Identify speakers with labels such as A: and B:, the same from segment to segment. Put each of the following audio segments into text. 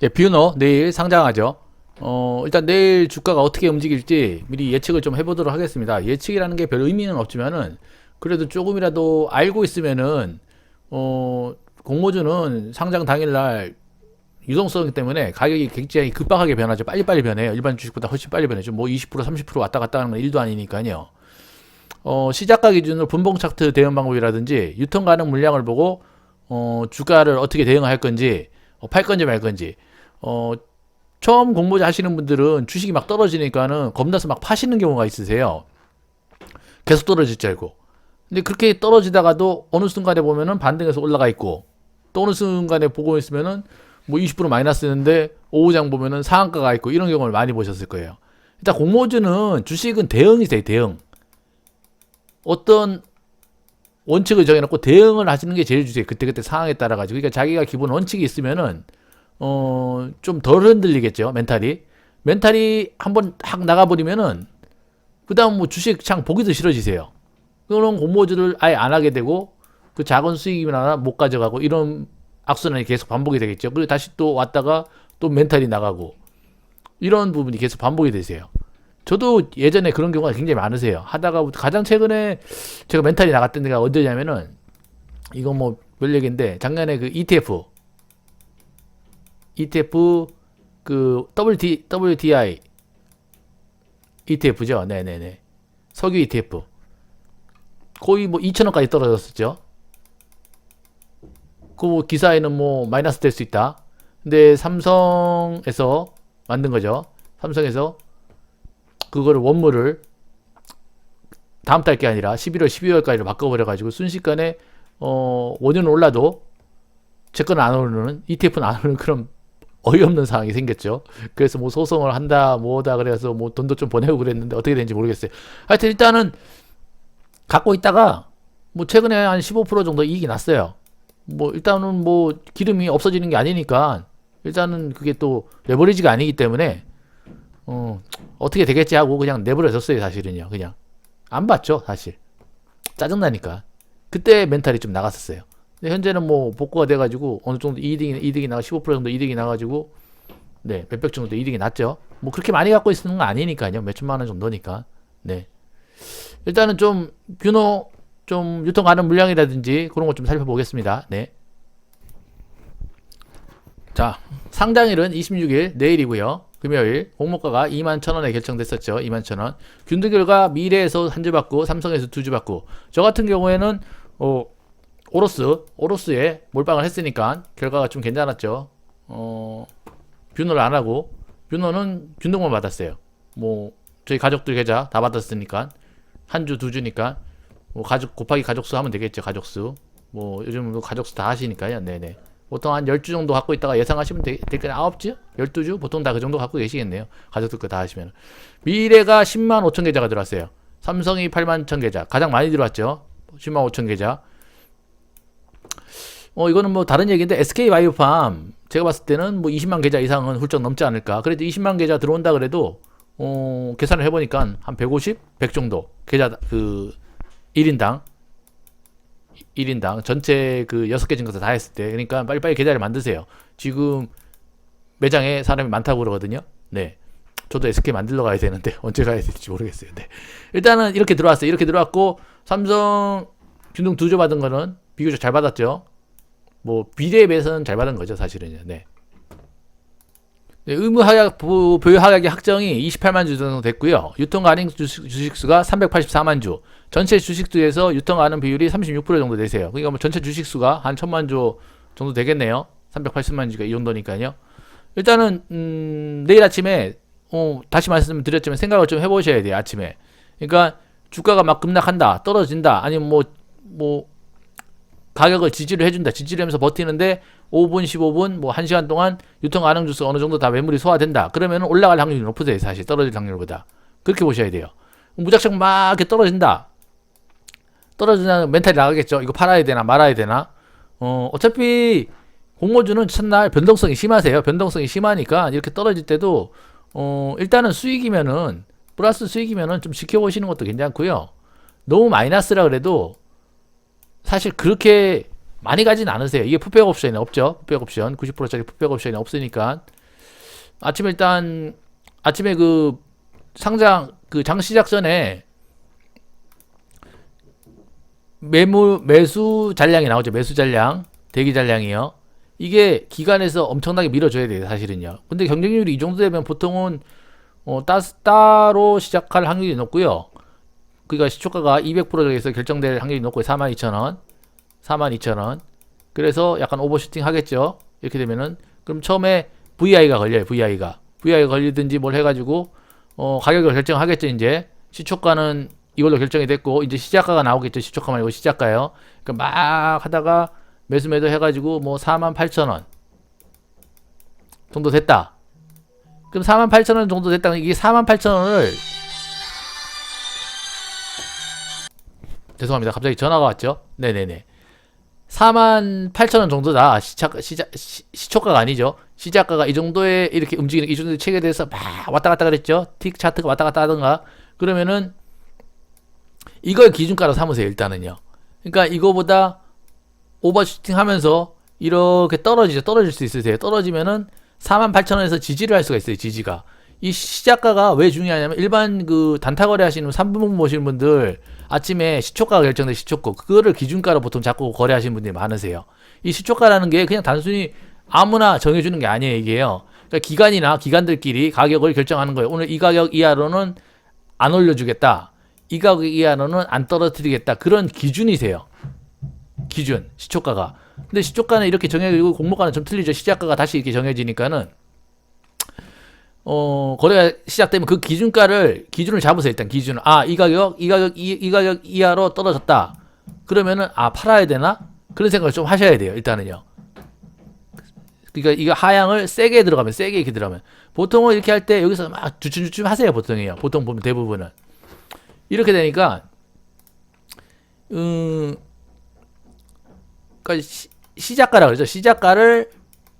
A: 예, 뷰노 내일 상장하죠. 일단 내일 주가가 어떻게 움직일지 미리 예측을 좀 해보도록 하겠습니다. 예측이라는 게 별 의미는 없지만은 그래도 조금이라도 알고 있으면은 공모주는 상장 당일날 유동성 때문에 가격이 굉장히 급박하게 변하죠. 빨리빨리 변해요. 일반 주식보다 훨씬 빨리 변해죠. 뭐 20% 30% 왔다 갔다 하는 건 1도 아니니까요. 시작가 기준으로 분봉 차트 대응 방법이라든지 유통 가능 물량을 보고 주가를 어떻게 대응할 건지 팔 건지 말 건지 처음 공모자 하시는 분들은 주식이 막 떨어지니까는 겁나서 막 파시는 경우가 있으세요. 계속 떨어질 줄 알고. 근데 그렇게 떨어지다가도 어느 순간에 보면은 반등해서 올라가 있고 또 어느 순간에 보고 있으면은 뭐 20% 마이너스였는데 오후장 보면은 상한가가 있고 이런 경우를 많이 보셨을 거예요. 일단 공모주는 주식은 대응이 돼요. 대응. 어떤 원칙을 정해놓고 대응을 하시는 게 제일 중요해요. 그때그때 상황에 따라 가지고. 그러니까 자기가 기본 원칙이 있으면은 좀 덜 흔들리겠죠. 멘탈이 한번 확 나가버리면은 그 다음 뭐 주식 창 보기도 싫어지세요. 그런 공모주를 아예 안 하게 되고 그 작은 수익이나 못 가져가고 이런 악순환이 계속 반복이 되겠죠. 그리고 다시 또 왔다가 또 멘탈이 나가고 이런 부분이 계속 반복이 되세요. 저도 예전에 그런 경우가 굉장히 많으세요. 하다가 가장 최근에 제가 멘탈이 나갔던 데가 언제냐면은 이건 뭐 별 얘기인데 작년에 그 ETF 그 WTI ETF죠. 네네네. 석유 ETF. 거의 뭐 2,000원까지 떨어졌었죠. 그 기사에는 뭐 마이너스 될 수 있다. 근데 삼성에서 만든 거죠. 삼성에서 그거를 원물을 다음 달 게 아니라 11월, 12월까지로 바꿔버려가지고 순식간에 5년 올라도 제 거는 안 오르는 ETF는 안 오르는 그런 어이없는 상황이 생겼죠. 그래서 뭐 소송을 한다 뭐다 그래서 뭐 돈도 좀 보내고 그랬는데 어떻게 되는지 모르겠어요. 하여튼 일단은 갖고 있다가 뭐 최근에 한 15% 정도 이익이 났어요. 뭐 일단은 뭐 기름이 없어지는 게 아니니까 일단은 그게 또 레버리지가 아니기 때문에 어떻게 되겠지 하고 그냥 내버려뒀어요. 사실은요. 그냥 안 봤죠. 사실 짜증나니까 그때 멘탈이 좀 나갔었어요. 근데 현재는 뭐 복구가 돼가지고 어느 정도 이득이 나가 15% 정도 이득이 나가지고 네 몇백 정도 이득이 났죠. 뭐 그렇게 많이 갖고 있는 건 아니니까요. 몇 천만 원 정도니까. 네 일단은 좀 뷰노 좀 유통 가능 물량이라든지 그런 것 좀 살펴보겠습니다. 네. 자, 상장일은 26일 내일이고요. 금요일 공모가가 21,000원에 결정됐었죠. 21,000원. 균등 결과 미래에서 한 주 받고 삼성에서 두 주 받고 저 같은 경우에는 오로스에 몰빵을 했으니까 결과가 좀 괜찮았죠. 뷰노를 안 하고 뷰노는 균등만 받았어요. 뭐 저희 가족들 계좌 다 받았으니까 한 주 두 주니까 뭐 가족 곱하기 가족수 하면 되겠죠. 가족수. 뭐 요즘 가족수 다 하시니까요. 네네. 보통 한 10주 정도 갖고 있다가 예상하시면 될까요? 9주? 12주? 보통 다 그 정도 갖고 계시겠네요. 가족들 거 다 하시면. 미래가 10만 5천 계좌가 들어왔어요. 삼성이 8만 1천 계좌. 가장 많이 들어왔죠. 10만 5천 계좌. 이거는 뭐 다른 얘기인데 SK 바이오팜 제가 봤을 때는 뭐 20만 계좌 이상은 훌쩍 넘지 않을까. 그래도 20만 계좌 들어온다 그래도 계산을 해보니까 한 150? 100 정도 계좌 그 1인당 전체 그 6개 증거사 다 했을 때 그러니까 빨리빨리 계좌를 만드세요. 지금 매장에 사람이 많다고 그러거든요. 네. 저도 SK 만들러 가야 되는데 언제 가야 될지 모르겠어요. 네. 일단은 이렇게 들어왔어요. 이렇게 들어왔고 삼성 균등 두조 받은 거는 비교적 잘 받았죠. 뭐 비례에 비해서는 잘 받은 거죠. 사실은요. 네. 네, 의무 하약 보유 하약의 확정이 28만 주 정도 됐고요. 유통 가능 주식수가 384만 주. 전체 주식수에서 유통 가능 비율이 36% 정도 되세요. 그러니까 뭐 전체 주식수가 한 1000만 주 정도 되겠네요. 380만 주가 이 정도니까요. 일단은 내일 아침에 다시 말씀드렸지만 생각을 좀 해보셔야 돼요. 아침에. 그러니까 주가가 막 급락한다, 떨어진다, 아니면 뭐 가격을 지지를 해준다. 지지를 하면서 버티는데 5분, 15분, 뭐 1시간 동안 유통 가능 주수가 어느 정도 다 매물이 소화된다. 그러면 올라갈 확률이 높으세요. 사실 떨어질 확률보다. 그렇게 보셔야 돼요. 무작정 막 이렇게 떨어진다. 떨어지면 멘탈이 나가겠죠. 이거 팔아야 되나 말아야 되나. 어차피 공모주는 첫날 변동성이 심하세요. 변동성이 심하니까 이렇게 떨어질 때도 일단은 수익이면은 플러스 수익이면은 좀 지켜보시는 것도 괜찮고요. 너무 마이너스라 그래도 사실 그렇게 많이 가진 않으세요. 이게 풋백 옵션이 없죠. 풋백 옵션 90%짜리 풋백 옵션이 없으니까 아침에 일단 아침에 그 상장 그 장 시작 전에 매수 잔량이 나오죠. 매수 잔량, 대기 잔량이요. 이게 기관에서 엄청나게 밀어줘야 돼요, 사실은요. 근데 경쟁률이 이 정도 되면 보통은 따로 시작할 확률이 높고요. 그러니까 시초가가 200%에서 결정될 확률이 높고요. 42,000원, 42,000원. 그래서 약간 오버슈팅 하겠죠. 이렇게 되면은 그럼 처음에 VI가 걸려요. VI가 걸리든지 뭘 해가지고 가격을 결정하겠죠. 이제 시초가는 이걸로 결정이 됐고 이제 시작가가 나오겠죠. 시초가 말고 시작가요. 그러니까 막 하다가 매수 매도 해가지고 뭐 48,000원 정도 됐다. 그럼 48,000원 정도 됐다. 이게 48,000원을 죄송합니다. 갑자기 전화가 왔죠. 네네네. 48,000원 정도다. 시초가가 아니죠. 시작가가 이 정도에 이렇게 움직이는 이 정도 체결돼서 막 왔다 갔다 그랬죠. 틱 차트가 왔다 갔다 하던가. 그러면은 이걸 기준가로 삼으세요. 일단은요. 그러니까 이거보다 오버슈팅 하면서 이렇게 떨어지죠. 떨어질 수 있으세요. 떨어지면은 48,000원에서 지지를 할 수가 있어요. 지지가. 이 시작가가 왜 중요하냐면 일반 그 단타 거래 하시는 3분봉 보시는 분들 아침에 시초가가 결정된 시초가 그거를 기준가로 보통 잡고 거래하시는 분들이 많으세요. 이 시초가라는 게 그냥 단순히 아무나 정해주는 게 아니에요. 이게요. 그러니까 기관이나 기관들끼리 가격을 결정하는 거예요. 오늘 이 가격 이하로는 안 올려주겠다. 이 가격 이하로는 안 떨어뜨리겠다. 그런 기준이세요. 기준 시초가가. 근데 시초가는 이렇게 정해지고 공모가는 좀 틀리죠. 시작가가 다시 이렇게 정해지니까는 거래가 시작되면 그 기준을 잡으세요. 일단 기준을 이 가격 이하로 떨어졌다. 그러면은 팔아야 되나? 그런 생각을 좀 하셔야 돼요. 일단은요. 그러니까 이거 하향을 세게 이렇게 들어가면 보통은 이렇게 할 때 여기서 막 주춤주춤 하세요. 보통이에요. 보통 보면 대부분은 이렇게 되니까 그러니까 시작가라 그러죠. 시작가를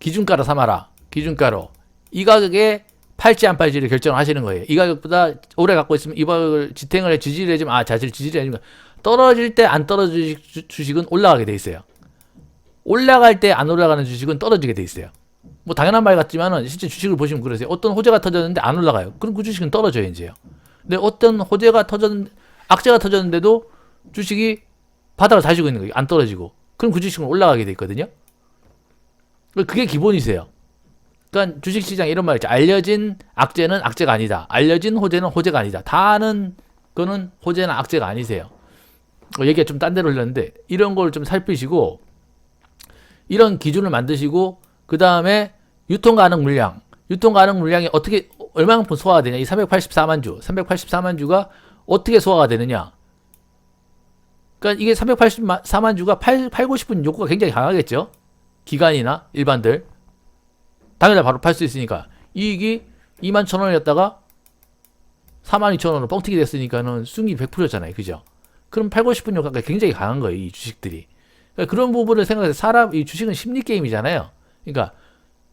A: 기준가로 삼아라. 기준가로 이 가격에 팔지 안 팔지를 결정하시는 거예요. 이 가격보다 오래 갖고 있으면 이 가격을 지탱을 해 지지를 해주면 지지를 해주면 떨어질 때 안 떨어질 주식은 올라가게 돼 있어요. 올라갈 때 안 올라가는 주식은 떨어지게 돼 있어요. 뭐 당연한 말 같지만은 실제 주식을 보시면 그러세요. 어떤 호재가 터졌는데 안 올라가요. 그럼 그 주식은 떨어져요 이제요. 근데 어떤 악재가 터졌는데도 주식이 바닥을 다지고 있는 거예요. 안 떨어지고. 그럼 그 주식은 올라가게 돼 있거든요. 그게 기본이세요. 그러니까 주식시장 이런 말 있죠. 알려진 악재는 악재가 아니다. 알려진 호재는 호재가 아니다. 다 아는 거는 호재나 악재가 아니세요. 얘기가 좀 딴 데로 흘렀는데 이런 걸 좀 살피시고 이런 기준을 만드시고 그 다음에 유통 가능 물량이 어떻게 얼마만큼 소화가 되냐. 이 384만 주가 어떻게 소화가 되느냐. 그러니까 이게 384만 주가 팔고 싶은 욕구가 굉장히 강하겠죠. 기관이나 일반들 당연히 바로 팔 수 있으니까 이익이 21,000원이었다가 42,000원으로 뻥튀기 됐으니까는 수익이 100%잖아요. 그죠? 그럼 팔고 싶은 욕구가 굉장히 강한 거예요. 이 주식들이. 그러니까 그런 부분을 생각해서 이 주식은 심리 게임이잖아요. 그러니까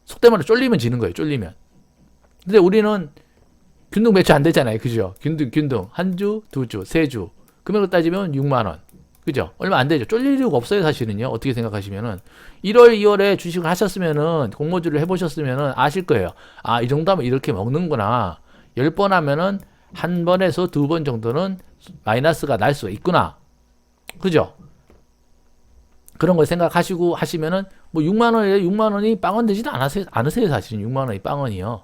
A: 속된 말로 쫄리면 지는 거예요. 쫄리면. 근데 우리는 균등 매출 안 되잖아요. 그죠? 균등 한 주, 두 주, 세 주. 금액으로 따지면 6만 원. 그죠? 얼마 안 되죠. 쫄릴 이유가 없어요, 사실은요. 어떻게 생각하시면은 1월, 2월에 주식을 하셨으면은 공모주를 해보셨으면은 아실 거예요. 이 정도 하면 이렇게 먹는구나. 10번 하면은 한 번에서 두 번 정도는 마이너스가 날 수가 있구나. 그죠? 그런 걸 생각하시고 하시면은 뭐 6만 원에 6만 원이 빵원 되지도 않으세요, 사실은 6만 원이 빵원이요.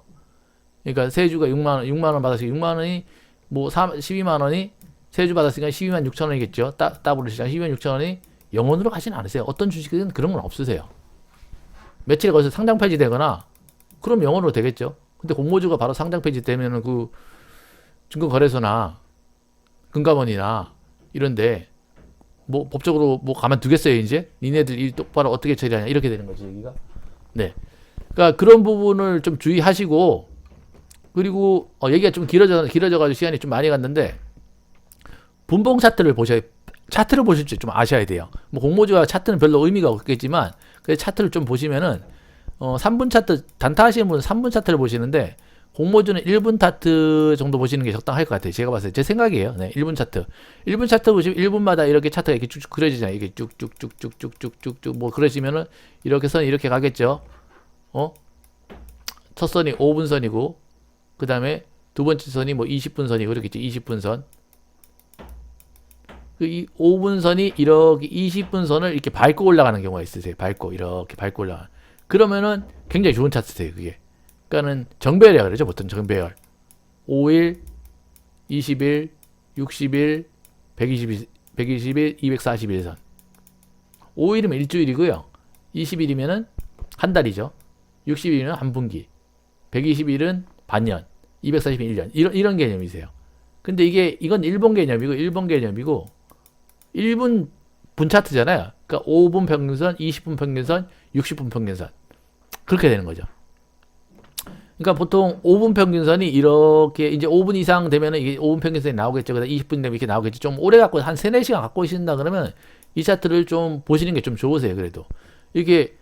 A: 그러니까 세 주가 6만 원 받았으니까 6만 원이 뭐 12만 원이 세 주 받았으니까 12만 6천 원이겠죠. 따블로 시장 12만 6천 원이 영원으로 가지는 않으세요. 어떤 주식은 그런 건 없으세요. 며칠 거기서 상장 폐지되거나 그럼 영원으로 되겠죠. 근데 공모주가 바로 상장 폐지되면은 그 증권거래소나 금감원이나 이런데 뭐 법적으로 뭐 가만두겠어요 이제? 니네들 이 똑바로 어떻게 처리하냐 이렇게 되는 거지 여기가. 네. 그러니까 그런 부분을 좀 주의하시고 그리고 얘기가 좀 길어져가지고 시간이 좀 많이 갔는데 분봉 차트를 보실 줄 좀 아셔야 돼요. 뭐 공모주와 차트는 별로 의미가 없겠지만 그 차트를 좀 보시면은 3분 차트 단타 하시는 분은 3분 차트를 보시는데 공모주는 1분 차트 정도 보시는 게 적당할 것 같아요. 제가 봤을 때 제 생각이에요. 네, 1분 차트. 1분 차트 보시면 1분마다 이렇게 차트가 이렇게 쭉쭉 그려지잖아요. 이게 쭉쭉쭉쭉쭉쭉쭉 뭐 그려지면은 이렇게 선 이렇게 가겠죠. 첫 선이 5분 선이고 그 다음에 두 번째 선이 뭐 20분 선이고 그렇겠지. 20분 선. 이 5분 선이 이렇게 20분 선을 이렇게 밟고 올라가는 경우가 있으세요. 밟고 이렇게 밟고 올라가. 그러면은 굉장히 좋은 차트세요. 그게. 그러니까는 정배열이라 그러죠. 보통 정배열. 5일, 20일, 60일, 120일, 120일, 241선. 5일이면 일주일이고요. 20일이면은 한 달이죠. 60일이면 한 분기. 120일은 반년. 240일 1년. 이런 개념이세요. 근데 이건 일본 개념이고 1분 분차트잖아요. 그러니까 5분 평균선, 20분 평균선, 60분 평균선. 그렇게 되는 거죠. 그러니까 보통 5분 평균선이 이렇게 이제 5분 이상 되면은 이게 5분 평균선이 나오겠죠. 그다음 20분 되면 이렇게 나오겠죠. 좀 오래 갖고 한 3, 4시간 갖고 계신다 그러면 이 차트를 좀 보시는 게 좀 좋으세요. 그래도. 이게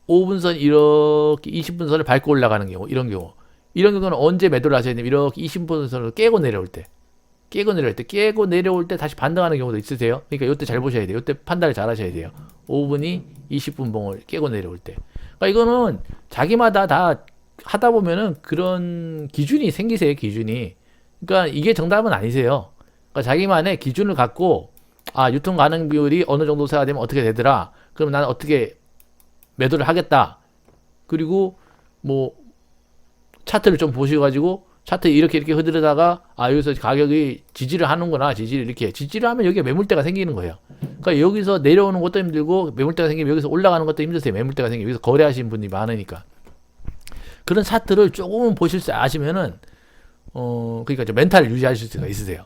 A: 5분선 이렇게 20분선을 밟고 올라가는 경우, 이런 경우. 이런 경우는 언제 매도를 하셔야 되냐면 이렇게 20분선을 깨고 내려올 때. 깨고 내려올 때 다시 반등하는 경우도 있으세요. 그러니까 이때 잘 보셔야 돼요. 이때 판단을 잘 하셔야 돼요. 5분이 20분 봉을 깨고 내려올 때. 그러니까 이거는 자기마다 다 하다 보면은 그런 기준이 생기세요. 기준이. 그러니까 이게 정답은 아니세요. 그러니까 자기만의 기준을 갖고 유통 가능 비율이 어느 정도 세가 되면 어떻게 되더라. 그럼 나는 어떻게 매도를 하겠다. 그리고 뭐 차트를 좀 보셔가지고 차트 이렇게 흐르다가 여기서 가격이 지지를 하는구나. 지지를 하면 여기에 매물대가 생기는 거예요. 그러니까 여기서 내려오는 것도 힘들고 매물대가 생기면 여기서 올라가는 것도 힘드세요. 매물대가 생기면 여기서 거래하시는 분이 많으니까. 그런 차트를 조금 보실 줄 아시면은 그러니까 이제 멘탈을 유지하실 수가 있으세요.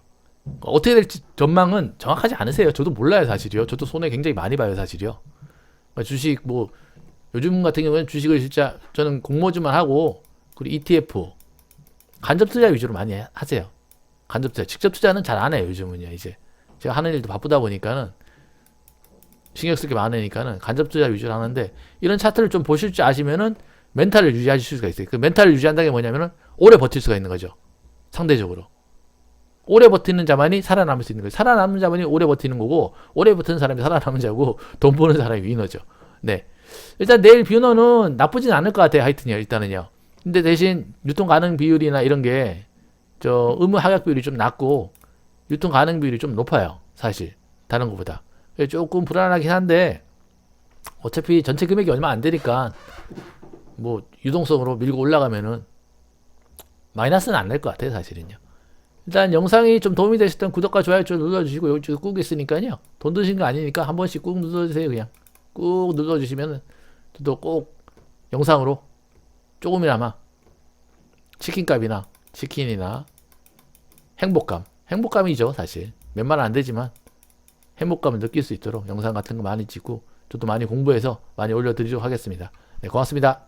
A: 어떻게 될지 전망은 정확하지 않으세요. 저도 몰라요, 사실이요. 저도 손해 굉장히 많이 봐요, 사실이요. 그러니까 주식 뭐 요즘 같은 경우는 주식을 진짜 저는 공모주만 하고 그리고 ETF 간접 투자 위주로 많이 하세요. 간접 투자. 직접 투자는 잘 안 해요, 요즘은요, 이제. 제가 하는 일도 바쁘다 보니까는, 신경 쓸 게 많으니까는 간접 투자 위주로 하는데, 이런 차트를 좀 보실 줄 아시면은 멘탈을 유지하실 수가 있어요. 그 멘탈을 유지한다는 게 뭐냐면은, 오래 버틸 수가 있는 거죠. 상대적으로. 오래 버티는 자만이 살아남을 수 있는 거예요. 살아남는 자만이 오래 버티는 거고, 오래 버티는 사람이 살아남은 자고, 돈 버는 사람이 위너죠. 네. 일단 내일 뷰너는 나쁘진 않을 것 같아요, 하여튼요, 일단은요. 근데 대신 유통 가능 비율이나 이런 게 의무 하락 비율이 좀 낮고 유통 가능 비율이 좀 높아요. 사실 다른 것보다. 조금 불안하긴 한데 어차피 전체 금액이 얼마 안 되니까 뭐 유동성으로 밀고 올라가면은 마이너스는 안 날 것 같아요. 사실은요. 일단 영상이 좀 도움이 되셨던 구독과 좋아요 좀 눌러주시고 여기 꾹 있으니까요. 돈 드신 거 아니니까 한 번씩 꾹 눌러주세요. 그냥 꾹 눌러주시면은 저도 꼭 영상으로 조금이나마 치킨값이나 치킨이나 행복감이죠. 사실 몇만 원 안 되지만 행복감을 느낄 수 있도록 영상 같은 거 많이 찍고 저도 많이 공부해서 많이 올려드리도록 하겠습니다. 네, 고맙습니다.